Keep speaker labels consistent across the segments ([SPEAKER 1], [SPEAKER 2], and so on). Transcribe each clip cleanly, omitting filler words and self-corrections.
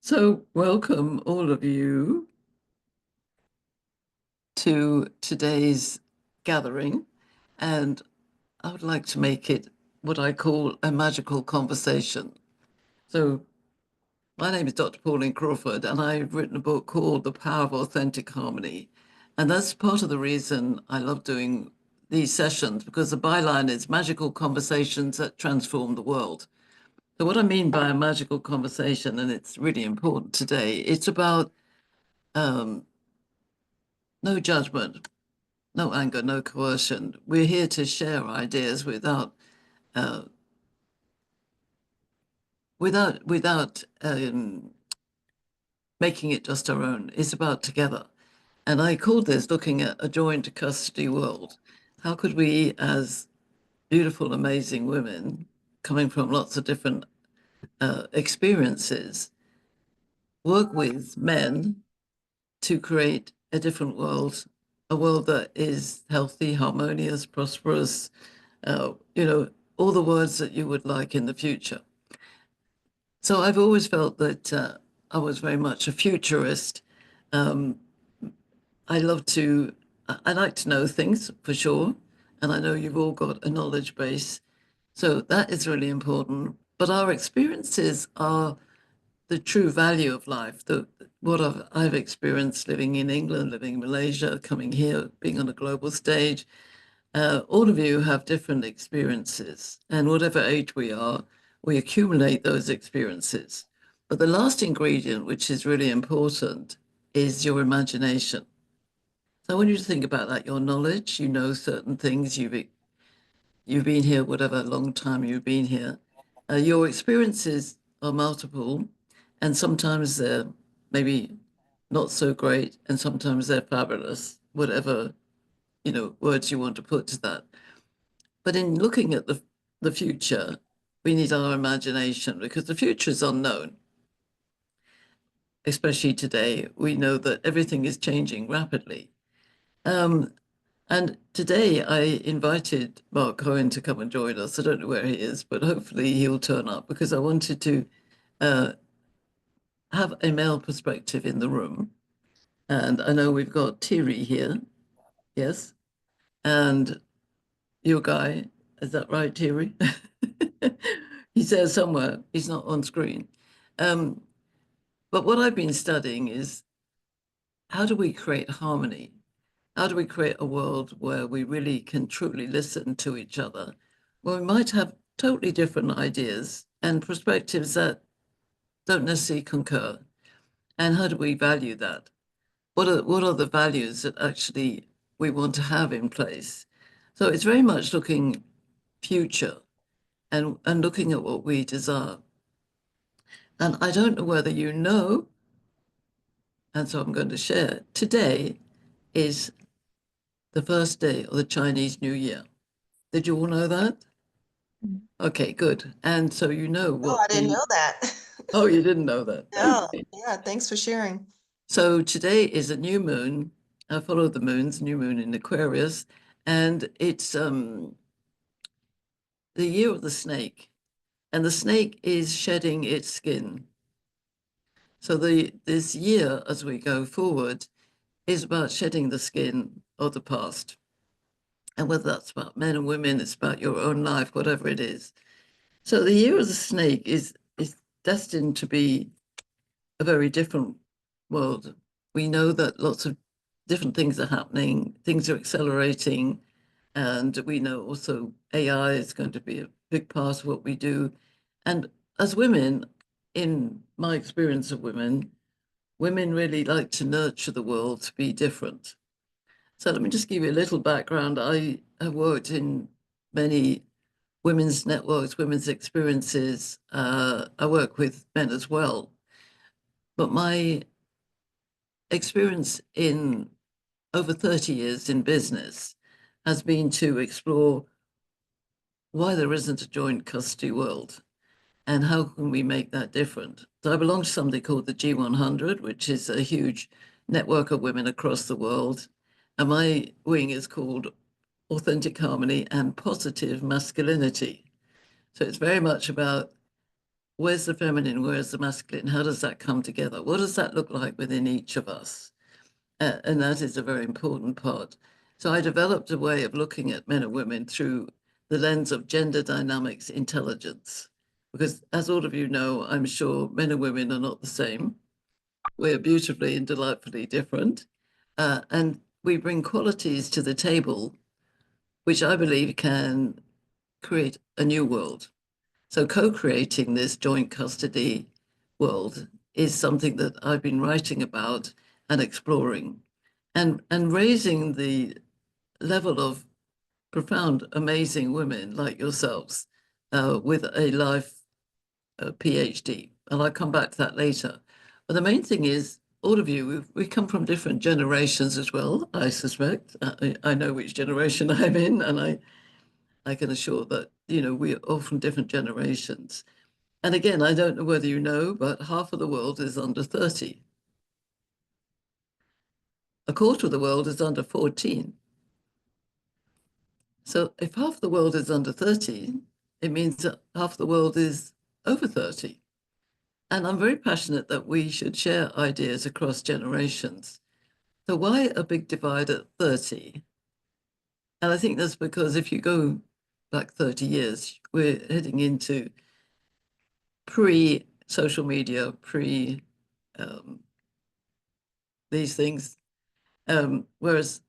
[SPEAKER 1] So, welcome all of you to today's gathering. And I would like to make it what I call a magical conversation. So, my name is Dr. Pauline Crawford, and I've written a book called The Power of Authentic Harmony. And that's part of the reason I love doing these sessions, because the byline is magical conversations that transform the world. So, what I mean by a magical conversation, and it's really important today, it's about um, no judgment, no anger, no coercion. We're here to share ideas uh, without making it just our own. It's about together. And I called this looking at a joint custody world. How could we, as beautiful, amazing women, coming from lots of different experiences, work with men to create a different world, a world that is healthy, harmonious, prosperous, you know, all the words that you would like in the future. So I've always felt that I was very much a futurist. Um, I love to, I like to know things for sure. And I know you've all got a knowledge base. So that is really important. But our experiences are the true value of life, what I've experienced living in England, living in Malaysia, coming here, being on a global stage. All of you have different experiences, and whatever age we are, we accumulate those experiences. But the last ingredient, which is really important, is your imagination. So I want you to think about that, your knowledge, you know certain things, you've been here, whatever long time you've been here. Your experiences are multiple, and sometimes they're maybe not so great, and sometimes they're fabulous, whatever, words you want to put to that. But in looking at the future, we need our imagination because the future is unknown, especially today. We know that everything is changing rapidly. Um, and today I invited Marc to come and join us. I don't know where he is, but hopefully he'll turn up because I wanted to uh, have a male perspective in the room. And I know we've got Thierry here, yes, and your guy, is that right, Thierry? He's there somewhere. He's not on screen. Um, but what I've been studying is how do we create harmony? How do we create a world where we really can truly listen to each other? Well, we might have totally different ideas and perspectives that don't necessarily concur. And how do we value that? What are the values that actually we want to have in place? So it's very much looking future and looking at what we desire. And I don't know whether you know, and so I'm going to share. Today is the first day of the Chinese New Year. Did you all know that?
[SPEAKER 2] Mm.
[SPEAKER 1] Okay, good. And so you know
[SPEAKER 2] Oh,
[SPEAKER 1] what
[SPEAKER 2] I didn't know that.
[SPEAKER 1] oh, you didn't know that.
[SPEAKER 2] Yeah,
[SPEAKER 1] Okay.
[SPEAKER 2] yeah, thanks for sharing.
[SPEAKER 1] So today is a new moon. I follow the moons, new moon in Aquarius, and it's the year of the snake. And the snake is shedding its skin. So this year, as we go forward, is about shedding the skin of the past. And whether that's about men and women, it's about your own life, whatever it is. So the year of the snake is destined to be a very different world. We know that lots of different things are happening, things are accelerating, and we know also AI is going to be a big part of what we do. And as women, in my experience of women, women really like to nurture the world to be different. So let me just give you a little background. I have worked in many women's networks, women's experiences. I work with men as well. But my experience in over 30 years in business has been to explore why there isn't a joint custody world and how can we make that different. So I belong to something called the G100, which is a huge network of women across the world. And my wing is called Authentic Harmony and Positive Masculinity. So it's very much about where's the feminine, where's the masculine? How does that come together? What does that look like within each of us? And that is a very important part. So I developed a way of looking at men and women through the lens of gender dynamics intelligence. Because as all of you know, I'm sure men and women are not the same. We're beautifully and delightfully different. And we bring qualities to the table, which I believe can create a new world. So co-creating this joint custody world is something that I've been writing about and exploring and raising the level of profound, amazing women like yourselves with a life PhD. And I'll come back to that later. But the main thing is, all of you, we come from different generations as well, I suspect. I know which generation I'm in, and I can assure that, we're all from different generations. And again, I don't know whether you know, but half of the world is under 30. A quarter of the world is under 14. So if half the world is under 30, it means that half the world is over 30. And I'm very passionate that we should share ideas across generations. So why a big divide at 30? And I think that's because if you go back 30 years, we're heading into pre-social media, pre these things. Whereas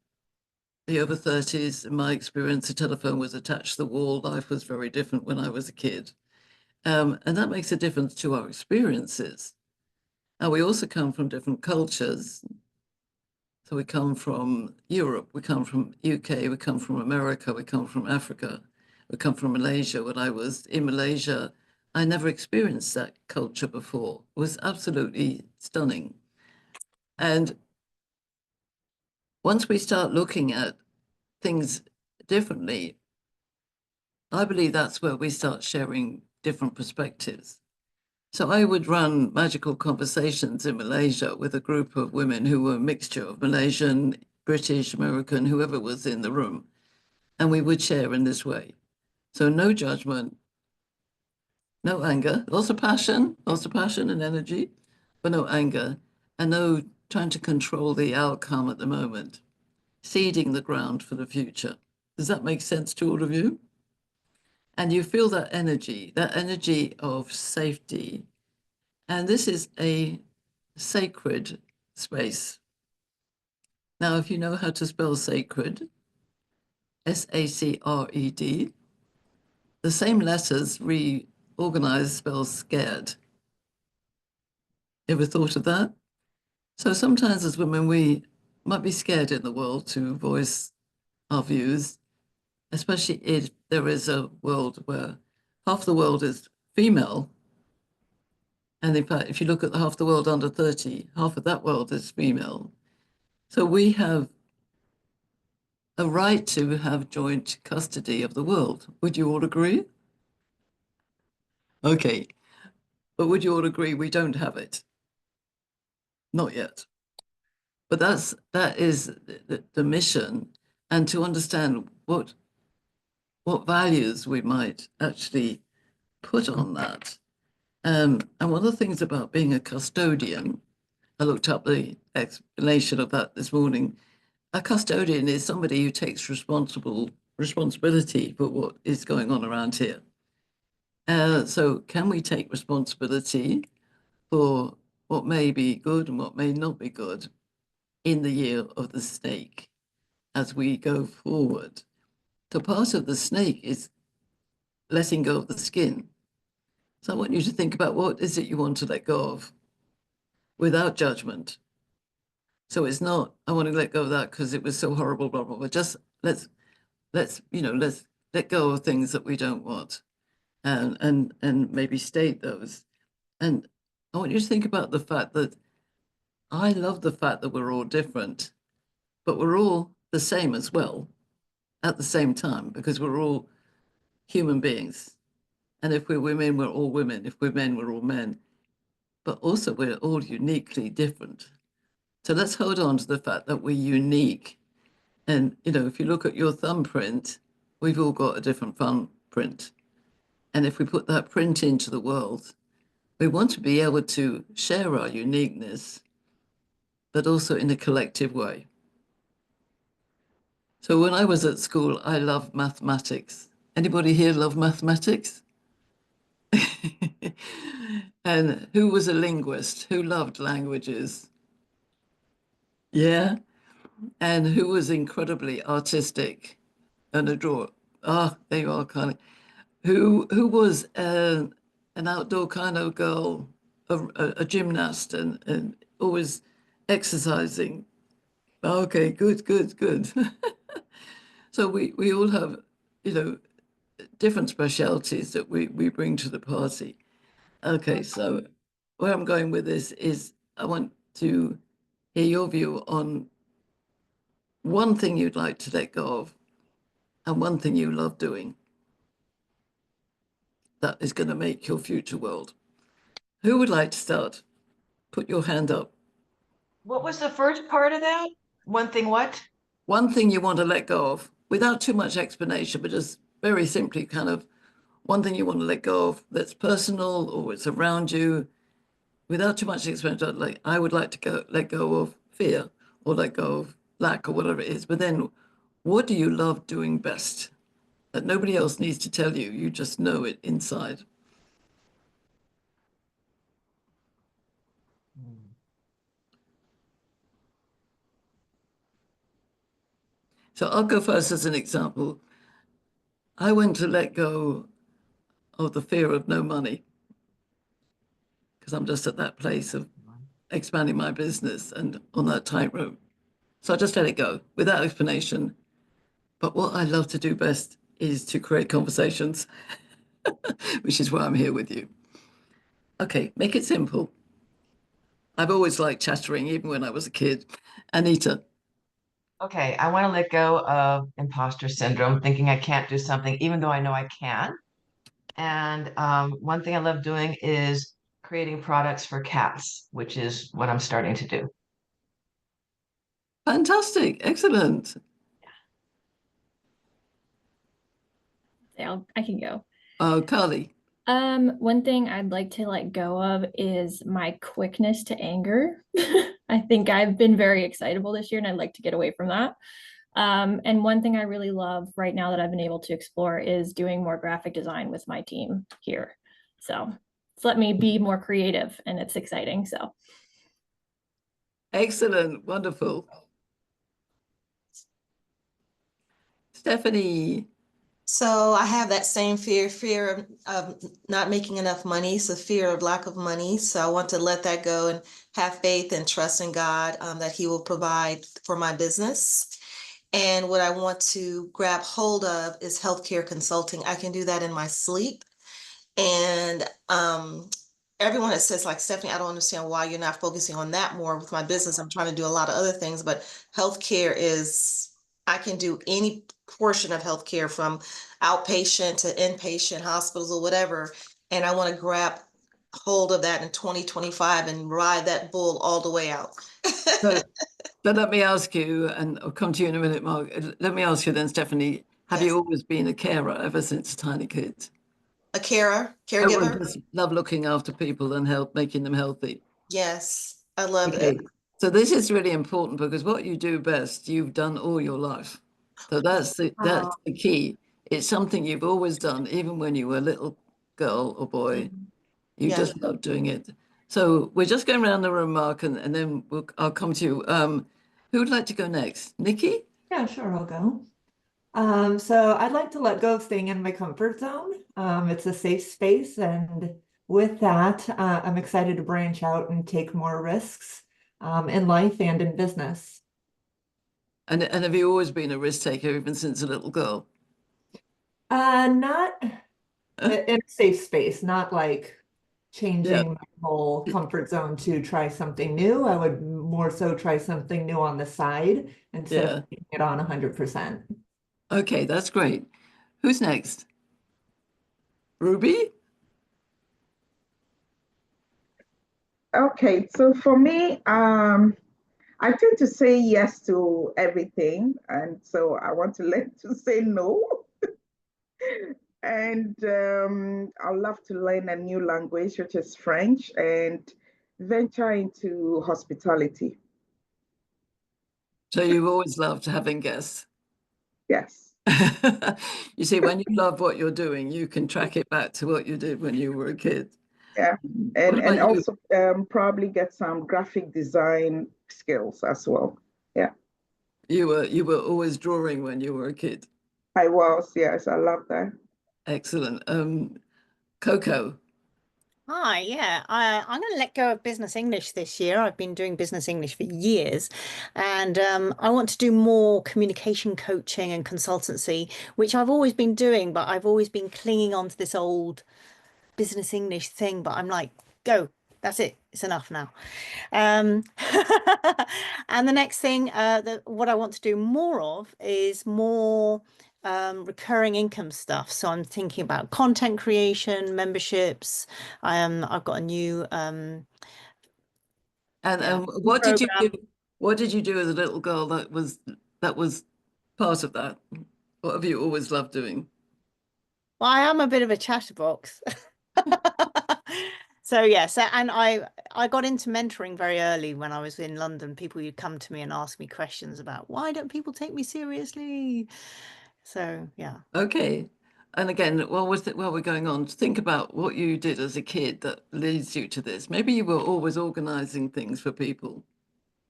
[SPEAKER 1] the over 30s, in my experience, the telephone was attached to the wall. Life was very different when I was a kid. And that makes a difference to our experiences. And we also come from different cultures. So we come from Europe, we come from UK, we come from America, we come from Africa, we come from Malaysia. When I was in Malaysia, I never experienced that culture before. It was absolutely stunning. And once we start looking at things differently, I believe that's where we start sharing different perspectives. So I would run magical conversations in Malaysia with a group of women who were a mixture of Malaysian, British, American, whoever was in the room. And we would share in this way. So no judgment, no anger, lots of passion and energy, but no anger, and no trying to control the outcome at the moment, seeding the ground for the future. Does that make sense to all of you? And you feel that energy of safety. And this is a sacred space. Now, if you know how to spell sacred, SACRED, the same letters reorganized spells scared. Ever thought of that? So sometimes as women, we might be scared in the world to voice our views, especially if there is a world where half the world is female. And in fact, if you look at half the world under 30, half of that world is female. So we have a right to have joint custody of the world. Would you all agree? Okay. But would you all agree we don't have it? Not yet. But that is the mission, and to understand what values we might actually put on that. And one of the things about being a custodian, I looked up the explanation of that this morning. A custodian is somebody who takes responsibility for what is going on around here. So can we take responsibility for what may be good and what may not be good in the year of the snake as we go forward? So part of the snake is letting go of the skin. So I want you to think about what is it you want to let go of without judgment. So it's not, I want to let go of that because it was so horrible, blah, blah, blah. Just let's let go of things that we don't want and maybe state those. And I want you to think about the fact that I love the fact that we're all different, but we're all the same as well at the same time because we're all human beings. And if we're women, we're all women. If we're men, we're all men. But also, we're all uniquely different. So let's hold on to the fact that we're unique. And, if you look at your thumbprint, we've all got a different thumbprint. And if we put that print into the world, We want to be able to share our uniqueness, but also in a collective way. So when I was at school, I loved mathematics. Anybody here love mathematics? And who was a linguist? Who loved languages? Yeah. And who was incredibly artistic and a drawer? Ah, there you are, Carly. Who was an outdoor kind of girl, a gymnast, and always exercising? Okay, good, good, good. So we all have, you know, different specialities that we bring to the party. Okay, so where I'm going with this is I want to hear your view on one thing you'd like to let go of and one thing you love doing that is going to make your future world. Who would like to start? Put your hand up.
[SPEAKER 2] What was the first part of that? One thing what?
[SPEAKER 1] One thing you want to let go of without too much explanation, but just very simply kind of one thing you want to let go of that's personal or it's around you without too much explanation. Like I would like to let go of fear or let go of lack or whatever it is. But then what do you love doing best that nobody else needs to tell you? You just know it inside. So I'll go first as an example. I went to let go of the fear of no money because I'm just at that place of expanding my business and on that tightrope. So I just let it go without explanation. But what I love to do best is to create conversations, which is why I'm here with you. Okay, make it simple. I've always liked chattering, even when I was a kid. Anita,
[SPEAKER 2] Okay, I want to let go of imposter syndrome, thinking I can't do something, even though I know I can. And one thing I love doing is creating products for cats, which is what I'm starting to do.
[SPEAKER 1] fantastic, excellent.
[SPEAKER 3] I can go.
[SPEAKER 1] Oh, Carly,
[SPEAKER 3] One thing I'd like to let go of is my quickness to anger. I think I've been very excitable this year and I'd like to get away from that. And one thing I really love right now that I've been able to explore is doing more graphic design with my team here. So it's let me be more creative and it's exciting. So
[SPEAKER 1] excellent, wonderful. Stephanie,
[SPEAKER 4] So I have that same fear of not making enough money, so fear of lack of money. So I want to let that go and have faith and trust in God that He will provide for my business. And what I want to grab hold of is healthcare consulting. I can do that in my sleep. And everyone that says, like, Stephanie, I don't understand why you're not focusing on that more with my business. I'm trying to do a lot of other things, but healthcare is, I can do any portion of healthcare from outpatient to inpatient hospitals or whatever. And I want to grab hold of that in 2025 and ride that bull all the way out.
[SPEAKER 1] so, so let me ask you, and I'll come to you in a minute, Mark. Let me ask you then, Stephanie, have
[SPEAKER 4] Yes.
[SPEAKER 1] you always been a carer ever since a tiny kid?
[SPEAKER 4] A
[SPEAKER 1] Oh, well,
[SPEAKER 4] caregiver.
[SPEAKER 1] just love looking after people and help making them healthy.
[SPEAKER 4] Yes, I love it.
[SPEAKER 1] Okay. So this is really important because what you do best, you've done all your life. So that's the key. It's something you've always done, even when you were a little girl or boy. You
[SPEAKER 4] Yes.
[SPEAKER 1] just love doing it. So we're just going around the room, Mark, and then I'll come to you. Who would like to go next? Nikki?
[SPEAKER 5] Yeah, sure, I'll go. So I'd like to let go of staying in my comfort zone. It's a safe space, and with that, I'm excited to branch out and take more risks in life and in business.
[SPEAKER 1] And have you always been a risk taker even since a little girl?
[SPEAKER 5] Not in a safe space, not like
[SPEAKER 1] Yeah,
[SPEAKER 5] changing my whole comfort zone to try something new. I would more so try something new on the side instead of
[SPEAKER 1] yeah.
[SPEAKER 5] taking it on 100%.
[SPEAKER 1] Okay, that's great. Who's next? Ruby?
[SPEAKER 6] Okay, so for me, I tend to say yes to everything, and so I want to learn to say no. And I love to learn a new language, which is French, and venture into hospitality.
[SPEAKER 1] So you've always loved having guests.
[SPEAKER 6] Yes.
[SPEAKER 1] You see, when you love what you're doing, you can track it back to what you did when you were a kid.
[SPEAKER 6] Yeah.
[SPEAKER 1] What
[SPEAKER 6] And
[SPEAKER 1] about you?
[SPEAKER 6] also probably get some graphic design skills as well. Yeah.
[SPEAKER 1] You were always drawing when you were a kid.
[SPEAKER 6] I was, yes, I love that.
[SPEAKER 1] Excellent. Coco.
[SPEAKER 7] Hi, yeah. I'm going to let go of business English this year. I've been doing business English for years, and I want to do more communication coaching and consultancy, which I've always been doing, but I've always been clinging on to this old business English thing. But I'm like, go, that's it. It's enough now. Um, and the next thing, what I want to do more of is more recurring income stuff. So I'm thinking about content creation, memberships. I've got a new
[SPEAKER 1] And
[SPEAKER 7] yeah,
[SPEAKER 1] what did you do?
[SPEAKER 7] program.
[SPEAKER 1] What did you do as a little girl that was part of that? What have you always loved doing?
[SPEAKER 7] Well, I am a bit of a chatterbox. So yes, and I got into mentoring very early when I was in London. People would come to me and ask me questions about why don't people take me seriously? So yeah.
[SPEAKER 1] Okay. And again, while we're going on, think about what you did as a kid that leads you to this. Maybe you were always organizing things for people.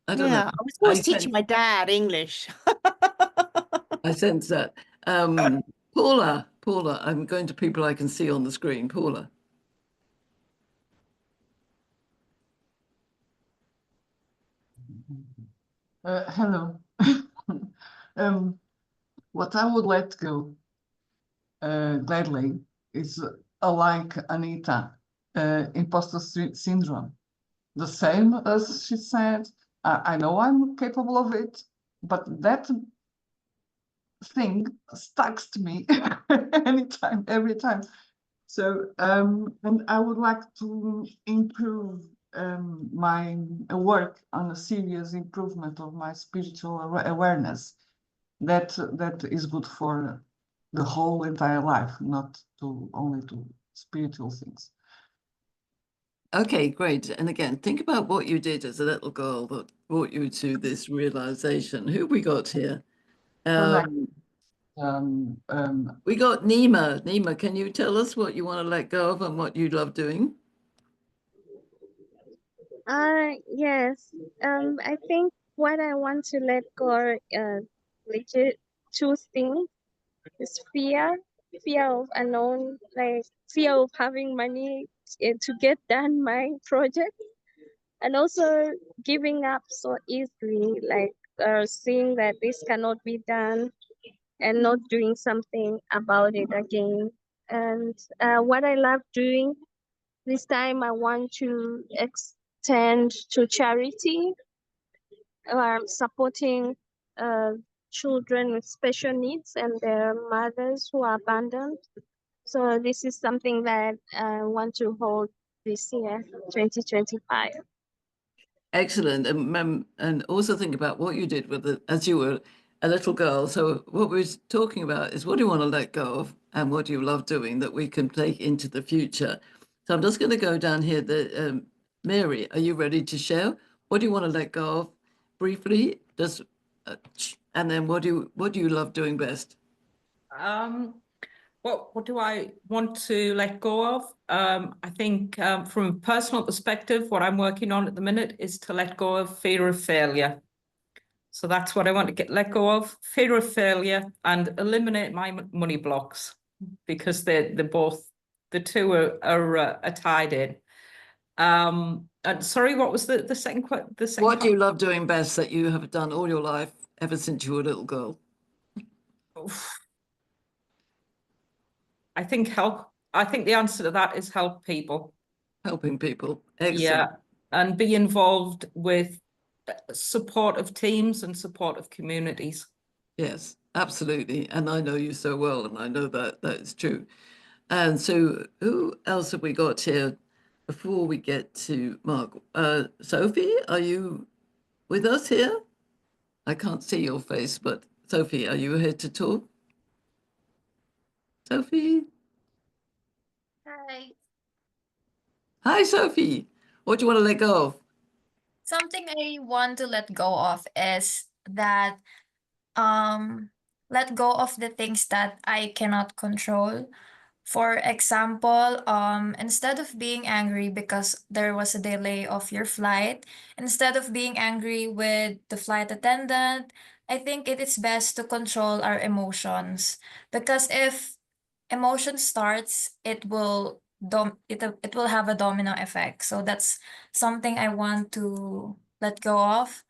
[SPEAKER 1] I don't know.
[SPEAKER 7] Yeah, I was
[SPEAKER 1] I
[SPEAKER 7] always teaching
[SPEAKER 1] sense
[SPEAKER 7] my dad English.
[SPEAKER 1] I sense that. Paula, I'm going to people I can see on the screen. Paula.
[SPEAKER 8] Hello. What I would let go gladly is like Anita, imposter syndrome. The same as she said, I know I'm capable of it, but that thing sticks to me anytime, every time. So, and I would like to improve my work on a serious improvement of my spiritual awareness. That is good for the whole entire life, not to only to spiritual things.
[SPEAKER 1] Okay, great. And again, think about what you did as a little girl that brought you to this realization. Who we got here?
[SPEAKER 8] Correct.
[SPEAKER 1] We got Nima. Nima, can you tell us what you want to let go of and what you love doing?
[SPEAKER 9] Yes. I think what I want to let go, legit two things is fear of unknown, like fear of having money to get done my project, and also giving up so easily, like seeing that this cannot be done and not doing something about it again. And what I love doing this time, I want to extend to charity, supporting children with special needs and their mothers who are abandoned. So this is something that I want to hold this year, 2025.
[SPEAKER 1] Excellent. And also think about what you did with it as you were a little girl. So what we're talking about is what do you want to let go of and what do you love doing that we can take into the future. So I'm just going to go down here. Mary, are you ready to share? What do you want to let go of briefly? And then what do you love doing best?
[SPEAKER 10] What do I want to let go of? I think from a personal perspective, what I'm working on at the minute is to let go of fear of failure. So that's what I want to let go of, fear of failure, and eliminate my money blocks because they're both, the two are tied in. And sorry, what was the second question?
[SPEAKER 1] What do you love doing best that you have done all your life ever since you were a little girl?
[SPEAKER 10] I think help. I think the answer to that is help people.
[SPEAKER 1] Helping people. Excellent.
[SPEAKER 10] Yeah, and be involved with support of teams and support of communities.
[SPEAKER 1] Yes, absolutely. And I know you so well, and I know that is true. And so who else have we got here before we get to Mark? Sophie, are you with us here? I can't see your face, but Sophie, are you here to talk? Sophie?
[SPEAKER 11] Hi.
[SPEAKER 1] Hi, Sophie. What do you want to let go of?
[SPEAKER 11] Something I want to let go of is that um let go of the things that I cannot control. For example, instead of being angry because there was a delay of your flight, instead of being angry with the flight attendant, I think it is best to control our emotions because if emotion starts, it will have a domino effect. So that's something I want to let go of.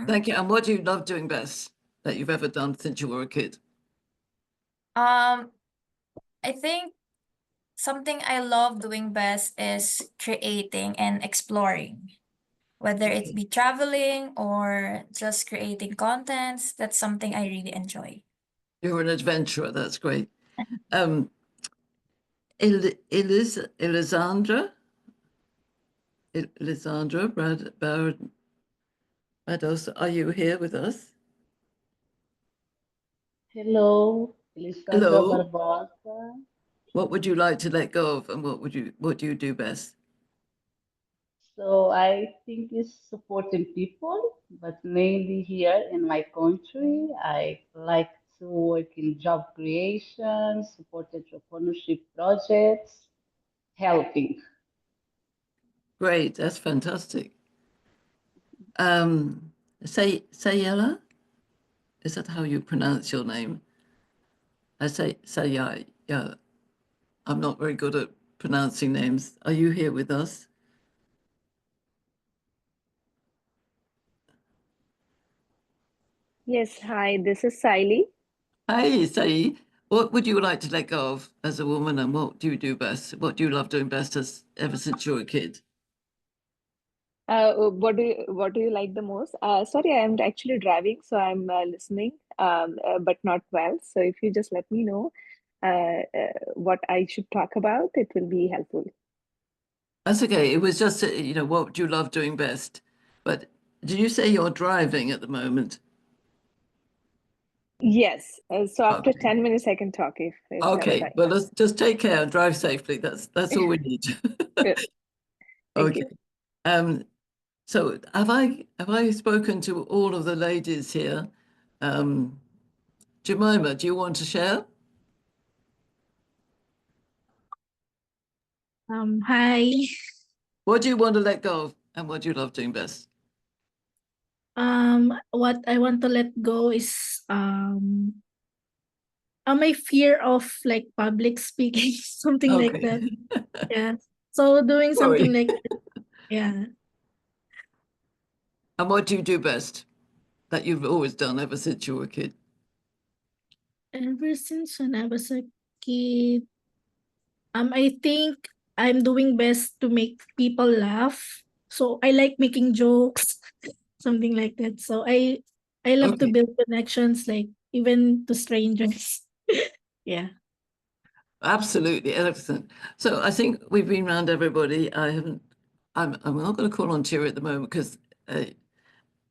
[SPEAKER 1] Thank you. And what do you love doing best that you've ever done since you were a kid?
[SPEAKER 11] Um, I think something I love doing best is creating and exploring, whether it be traveling or just creating contents. That's something I really enjoy.
[SPEAKER 1] You're an adventurer. That's great. Um, Elisandra, Elisandra Brados, are you here with us?
[SPEAKER 12] Hello, Alessandra
[SPEAKER 1] Hello.
[SPEAKER 12] Barbosa.
[SPEAKER 1] What would you like to let go of, and what do you do best?
[SPEAKER 12] So I think it's supporting people, but mainly here in my country, I like to work in job creation, support entrepreneurship projects, helping.
[SPEAKER 1] Great, that's fantastic. Sayela, is that how you pronounce your name? I say Sayai. Yeah, I'm not very good at pronouncing names. Are you here with us?
[SPEAKER 13] Yes, hi, this is Siley.
[SPEAKER 1] Hi, Sai. What would you like to let go of as a woman, and what do you do best? What do you love doing best as ever since you were a kid?
[SPEAKER 13] What do you like the most? Sorry, I'm actually driving, so I'm listening, but not well. So if you just let me know what I should talk about, it will be helpful.
[SPEAKER 1] That's okay. It was just, what do you love doing best? But did you say you're driving at the moment?
[SPEAKER 13] Yes. So after
[SPEAKER 1] Okay.
[SPEAKER 13] 10 minutes, I can talk if that's
[SPEAKER 1] Okay.
[SPEAKER 13] fine.
[SPEAKER 1] Well, let's just take care and drive safely. That's all we need.
[SPEAKER 13] Good. Thank
[SPEAKER 1] Okay.
[SPEAKER 13] you.
[SPEAKER 1] Um, so have I spoken to all of the ladies here? Um, Jemima, do you want to share?
[SPEAKER 14] Hi.
[SPEAKER 1] What do you want to let go of, and what do you love doing best?
[SPEAKER 14] What I want to let go is my fear of like public speaking, something like
[SPEAKER 1] Okay.
[SPEAKER 14] that. Yeah. So doing something
[SPEAKER 1] Sorry.
[SPEAKER 14] like yeah.
[SPEAKER 1] And what do you do best that you've always done ever since you were a kid?
[SPEAKER 14] Ever since when I was a kid, I think I'm doing best to make people laugh. So I like making jokes, something like that. So I love to
[SPEAKER 1] Okay.
[SPEAKER 14] build connections, like even to strangers. Yeah.
[SPEAKER 1] Absolutely, excellent. So I think we've been around everybody. I'm not going to call on Thierry at the moment because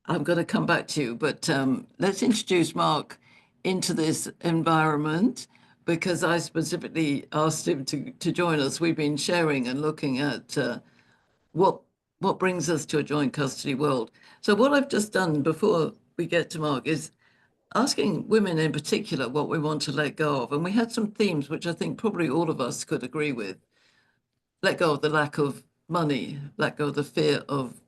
[SPEAKER 1] I'm going to come back to you, but let's introduce Marc into this environment because I specifically asked him to join us. We've been sharing and looking at what what brings us to a joint custody world. So what I've just done before we get to Marc is asking women in particular what we want to let go of. And we had some themes which I think probably all of us could agree with. Let go of the lack of money, let go of the fear of,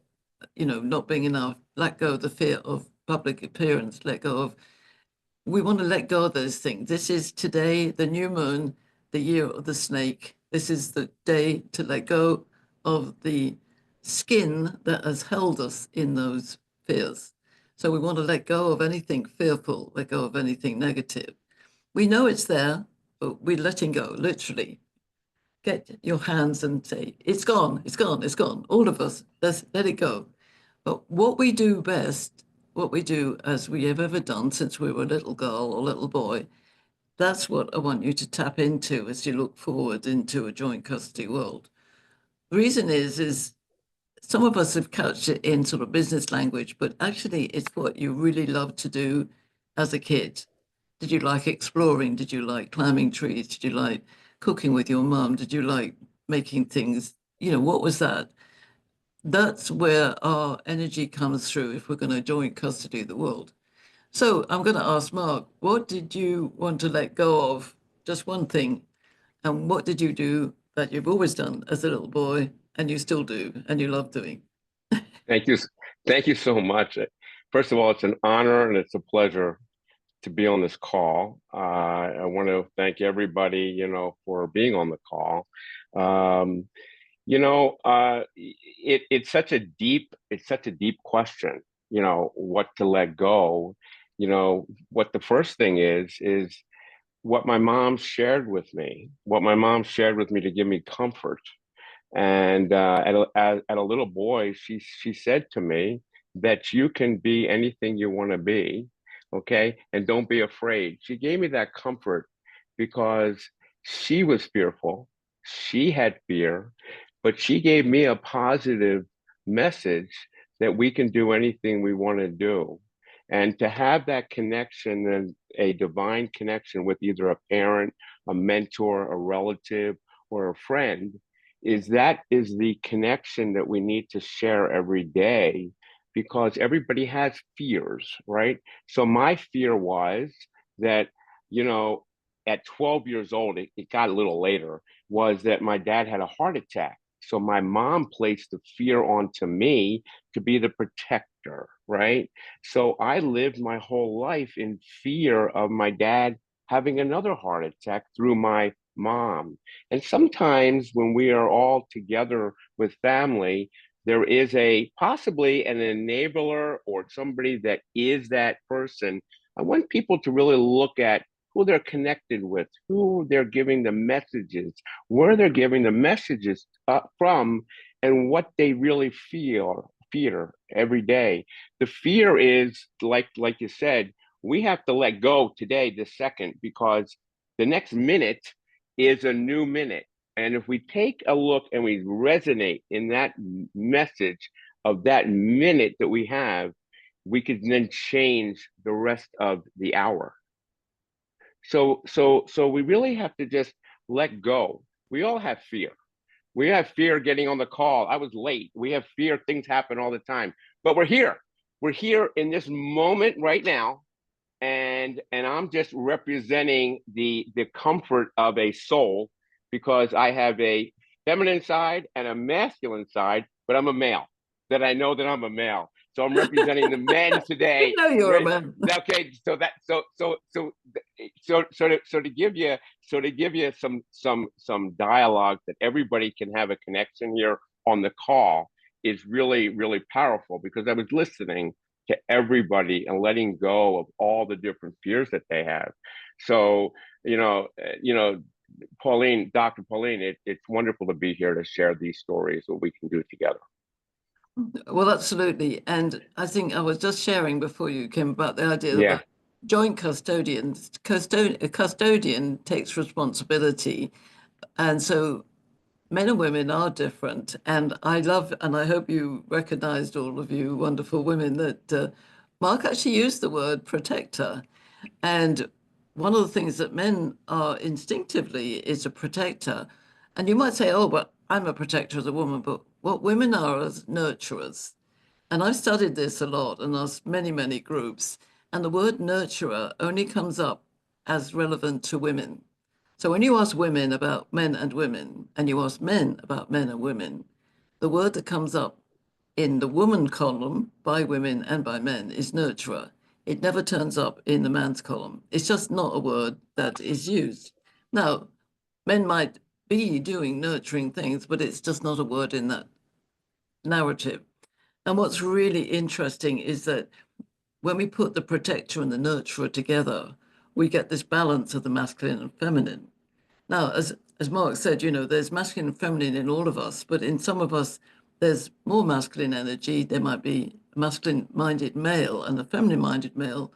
[SPEAKER 1] not being enough, let go of the fear of public appearance, let go of, we want to let go of those things. This is today, the new moon, the year of the snake. This is the day to let go of the skin that has held us in those fears. So we want to let go of anything fearful, let go of anything negative. We know it's there, but we're letting go, literally. Get your hands and say, it's gone, it's gone, it's gone. All of us, let's let it go. But what we do best, what we do as we have ever done since we were a little girl or little boy, that's what I want you to tap into as you look forward into a joint custody world. The reason is some of us have couched it in sort of business language, but actually it's what you really loved to do as a kid. Did you like exploring? Did you like climbing trees? Did you like cooking with your mum? Did you like making things? You know, what was that? That's where our energy comes through if we're going to joint custody the world. So I'm going to ask Marc, what did you want to let go of? Just one thing. And what did you do that you've always done as a little boy and you still do and you love doing?
[SPEAKER 15] Thank you. Thank you so much. First of all, it's an honor and it's a pleasure to be on this call. I want to thank everybody, for being on the call. It's such a deep question, what to let go. What the first thing is what my mom shared with me, to give me comfort. And at a little boy, she said to me that you can be anything you want to be, okay? And don't be afraid. She gave me that comfort because she was fearful. She had fear, but she gave me a positive message that we can do anything we want to do. And to have that connection and a divine connection with either a parent, a mentor, a relative, or a friend is the connection that we need to share every day because everybody has fears, right? So my fear was that, at 12 years old, it got a little later, was that my dad had a heart attack. So my mom placed the fear onto me to be the protector, right? So I lived my whole life in fear of my dad having another heart attack through my mom. And sometimes when we are all together with family, there is possibly an enabler or somebody that is that person. I want people to really look at who they're connected with, who they're giving the messages, where they're giving the messages from, and what they really fear every day. The fear is like you said, we have to let go today, this second, because the next minute is a new minute. And if we take a look and we resonate in that message of that minute that we have, we could then change the rest of the hour. So we really have to just let go. We all have fear. We have fear getting on the call. I was late. We have fear. Things happen all the time, but we're here. We're here in this moment right now. And I'm just representing the comfort of a soul because I have a feminine side and a masculine side, but I'm a male. That I know that I'm a male. So I'm representing the men today.
[SPEAKER 1] You know you're a man.
[SPEAKER 15] Okay, so to give you some dialogue that everybody can have a connection here on the call is really, really powerful because I was listening to everybody and letting go of all the different fears that they have. So, Pauline, Dr. Pauline, it's wonderful to be here to share these stories, what we can do together.
[SPEAKER 1] Well, absolutely. And I think I was just sharing before you came about the idea that joint custodians, a custodian takes responsibility. And so men and women are different. And I love, and I hope you recognized, all of you wonderful women, that Marc actually used the word protector. And one of the things that men are instinctively is a protector. And you might say, oh, but I'm a protector as a woman, but what women are as nurturers. And I've studied this a lot and asked many, many groups. And the word nurturer only comes up as relevant to women. So when you ask women about men and women, and you ask men about men and women, the word that comes up in the woman column by women and by men is nurturer. It never turns up in the man's column. It's just not a word that is used. Now, men might be doing nurturing things, but it's just not a word in that narrative. And what's really interesting is that when we put the protector and the nurturer together, we get this balance of the masculine and feminine. Now, as Marc said, there's masculine and feminine in all of us, but in some of us, there's more masculine energy. There might be a masculine-minded male and a feminine-minded male,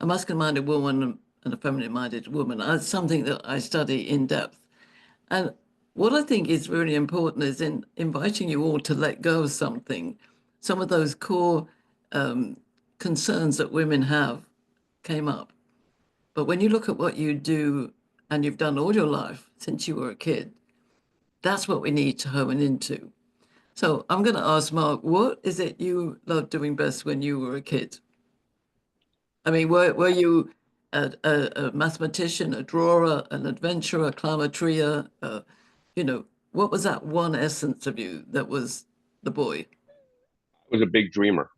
[SPEAKER 1] a masculine-minded woman and a feminine-minded woman. That's something that I study in depth. And what I think is really important is in inviting you all to let go of something. Some of those core concerns that women have came up. But when you look at what you do and you've done all your life since you were a kid, that's what we need to hone into. So I'm going to ask Mark, what is it you loved doing best when you were a kid? I mean, were you a mathematician, a drawer, an adventurer, a climber, treer? You know, what was that one essence of you that was the boy?
[SPEAKER 15] I was a big dreamer.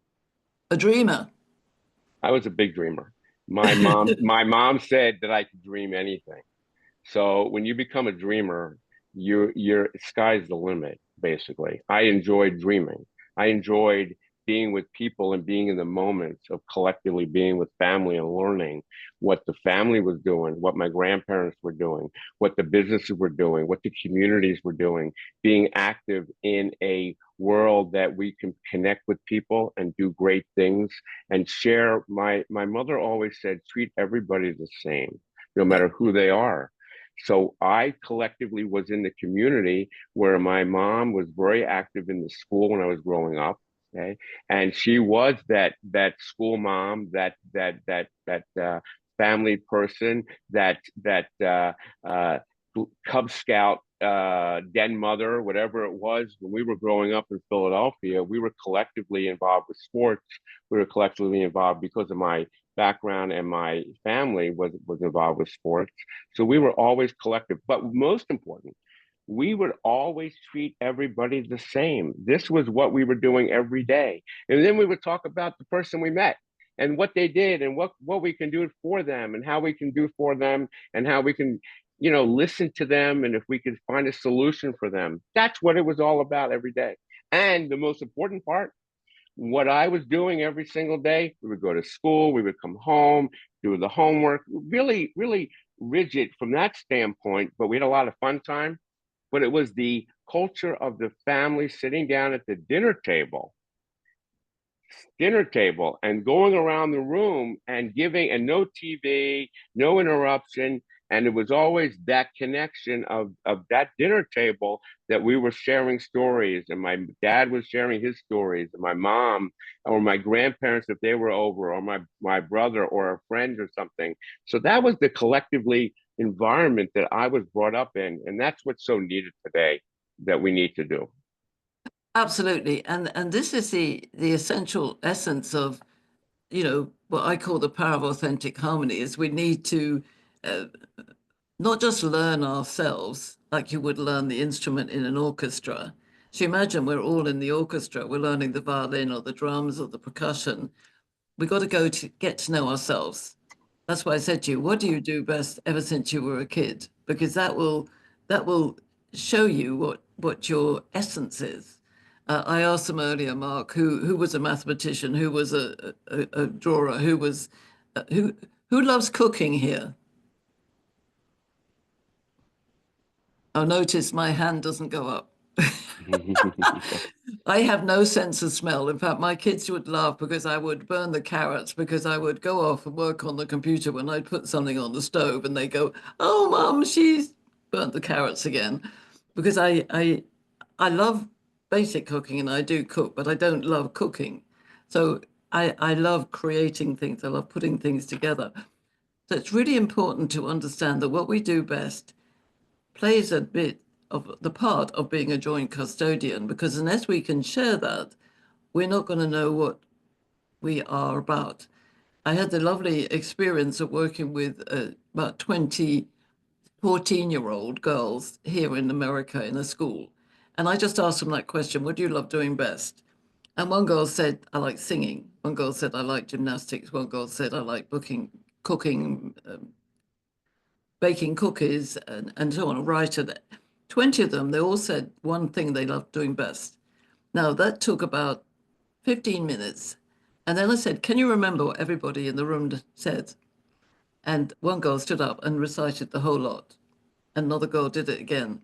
[SPEAKER 1] A dreamer.
[SPEAKER 15] I was a big dreamer. My mom said that I could dream anything. So when you become a dreamer, you're sky's the limit, basically. I enjoyed dreaming. I enjoyed being with people and being in the moments of collectively being with family and learning what the family was doing, what my grandparents were doing, what the businesses were doing, what the communities were doing, being active in a world that we can connect with people and do great things and share. My mother always said, treat everybody the same, no matter who they are. So I collectively was in the community where my mom was very active in the school when I was growing up. Okay, and she was that school mom, that family person, that Cub Scout den mother, whatever it was. When we were growing up in Philadelphia, we were collectively involved with sports. We were collectively involved because of my background, and my family was involved with sports. So we were always collective. But most important, we would always treat everybody the same. This was what we were doing every day. And then we would talk about the person we met and what they did and what we can do for them and how we can do for them and how we can, listen to them, and if we could find a solution for them. That's what it was all about every day. And the most important part, what I was doing every single day, we would go to school, we would come home, do the homework, really, really rigid from that standpoint, but we had a lot of fun time. But it was the culture of the family sitting down at the dinner table and going around the room and giving, and no TV, no interruption. And it was always that connection of that dinner table that we were sharing stories. And my dad was sharing his stories, and my mom or my grandparents, if they were over, or my brother or a friend or something. So that was the collectively environment that I was brought up in. And that's what's so needed today that we need to do.
[SPEAKER 1] Absolutely. And this is the essential essence of, what I call the power of authentic harmony is we need to uh, not just learn ourselves like you would learn the instrument in an orchestra. So imagine we're all in the orchestra, we're learning the violin or the drums or the percussion. We got to go to get to know ourselves. That's why I said to you, what do you do best ever since you were a kid? Because that will show you what your essence is. I asked them earlier, Mark, who was a mathematician, who was a drawer, who loves cooking here. Oh, notice my hand doesn't go up. I have no sense of smell. In fact, my kids would laugh because I would burn the carrots because I would go off and work on the computer when I'd put something on the stove and they go, "Oh, Mum, she's burnt the carrots again." Because I love basic cooking and I do cook, but I don't love cooking. So I love creating things. I love putting things together. So it's really important to understand that what we do best plays a bit of the part of being a joint custodian, because unless we can share that, we're not going to know what we are about. I had the lovely experience of working with about 20 14-year-old girls here in America in a school. And I just asked them that question, what do you love doing best? And one girl said, I like singing. One girl said, I like gymnastics. One girl said, I like cooking, baking cookies, and so on, a writer. 20 of them, they all said one thing they loved doing best. Now, that took about 15 minutes. And then I said, can you remember what everybody in the room said? And one girl stood up and recited the whole lot. Another girl did it again.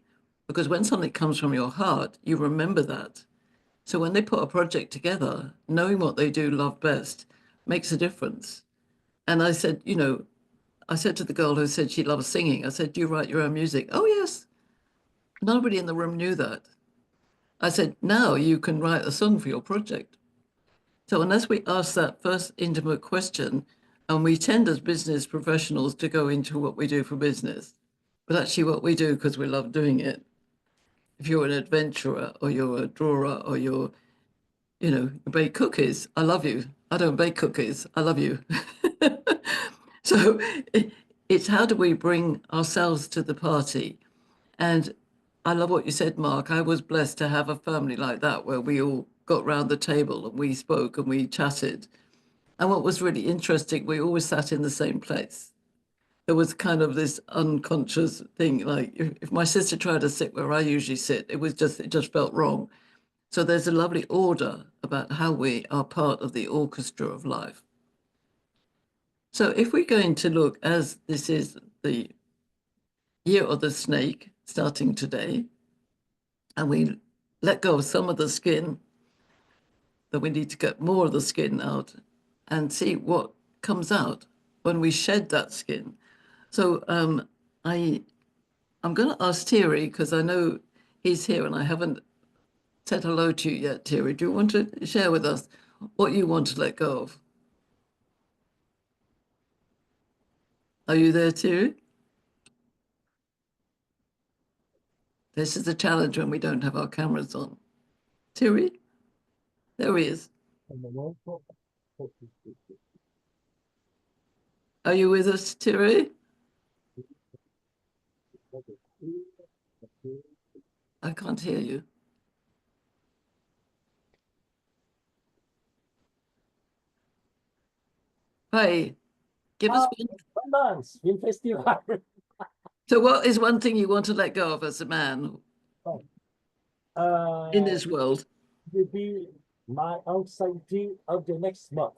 [SPEAKER 1] Because when something comes from your heart, you remember that. So when they put a project together, knowing what they do love best makes a difference. And I said, I said to the girl who said she loves singing, I said, do you write your own music? Oh, yes. Nobody in the room knew that. I said, now you can write a song for your project. So unless we ask that first intimate question, and we tend as business professionals to go into what we do for business, but actually what we do because we love doing it. If you're an adventurer or you're a drawer or you're, you bake cookies, I love you. I don't bake cookies, I love you. So it's how do we bring ourselves to the party? And I love what you said, Mark. I was blessed to have a family like that where we all got round the table and we spoke and we chatted. And what was really interesting, we always sat in the same place. There was kind of this unconscious thing, like if my sister tried to sit where I usually sit, it just felt wrong. So there's a lovely order about how we are part of the orchestra of life. So if we're going to look, as this is the year of the snake starting today, and we let go of some of the skin, that we need to get more of the skin out and see what comes out when we shed that skin. So I'm going to ask Thierry, because I know he's here and I haven't said hello to you yet, Thierry. Do you want to share with us what you want to let go of? Are you there, Thierry? This is the challenge when we don't have our cameras on. Thierry? There he is. Are you with us, Thierry? I can't hear you. Hi, give us one.
[SPEAKER 16] Film Festival.
[SPEAKER 1] So what is one thing you want to let go of as a man in this world?
[SPEAKER 16] Will be my anxiety of the next month.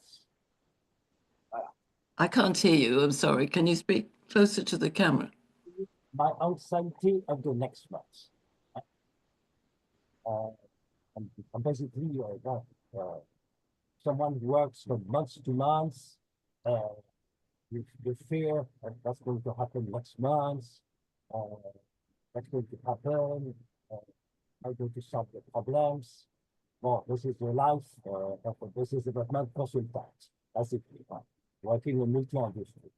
[SPEAKER 1] I can't hear you. I'm sorry. Can you speak closer to the camera?
[SPEAKER 16] My anxiety of the next month. I'm basically someone who works from month to month with the fear of what's going to happen next month, what's going to happen, how going to solve the problems. Well, this is the life this is the development consultant, basically, working in multi-industry.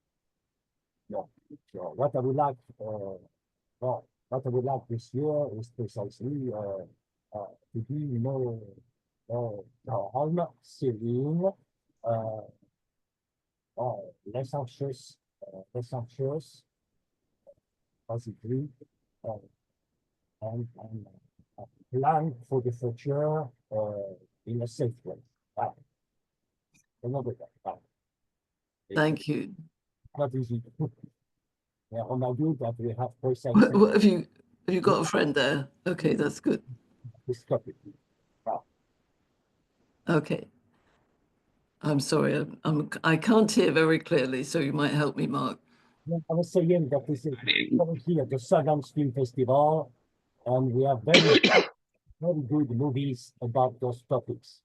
[SPEAKER 16] No. So what I would like, well, what I would like this year is precisely to be more calm, serene, less anxious, basically, and plan for the future in a safe way.
[SPEAKER 1] Thank you.
[SPEAKER 16] Not easy. Yeah, on my view that we have process.
[SPEAKER 1] What have you got a friend there? Okay, that's good. Okay. I'm sorry, I can't hear very clearly, so you might help me, Mark.
[SPEAKER 16] I was saying that this is currently at the Sundance Film Festival, and we have very, very good movies about those topics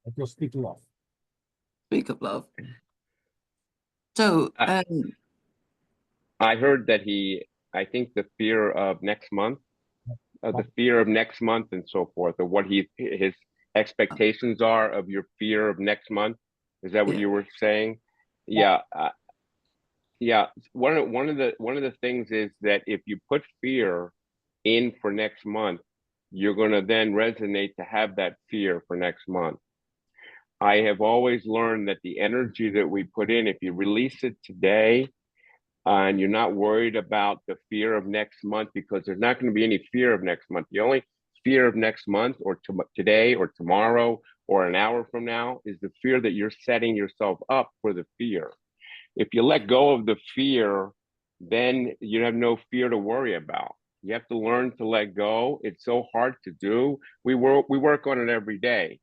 [SPEAKER 16] that you're speaking of.
[SPEAKER 1] Speak of love. So,
[SPEAKER 15] I heard that I think the fear of next month, and so forth, or what his expectations are of your fear of next month. Is that what you were saying? Yeah. Yeah. One of the things is that if you put fear in for next month, you're going to then resonate to have that fear for next month. I have always learned that the energy that we put in, if you release it today, and you're not worried about the fear of next month, because there's not going to be any fear of next month. The only fear of next month or today or tomorrow or an hour from now is the fear that you're setting yourself up for the fear. If you let go of the fear, then you have no fear to worry about. You have to learn to let go. It's so hard to do. We work on it every day.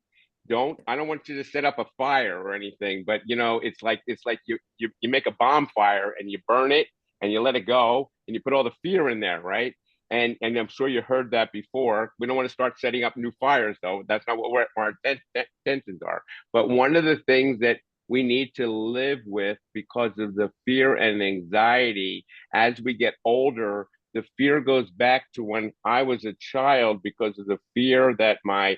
[SPEAKER 15] I don't want you to set up a fire or anything, but it's like you make a bonfire and you burn it and you let it go and you put all the fear in there, right? And I'm sure you heard that before. We don't want to start setting up new fires, though. That's not what our intentions are. But one of the things that we need to live with, because of the fear and anxiety as we get older, the fear goes back to when I was a child, because of the fear that my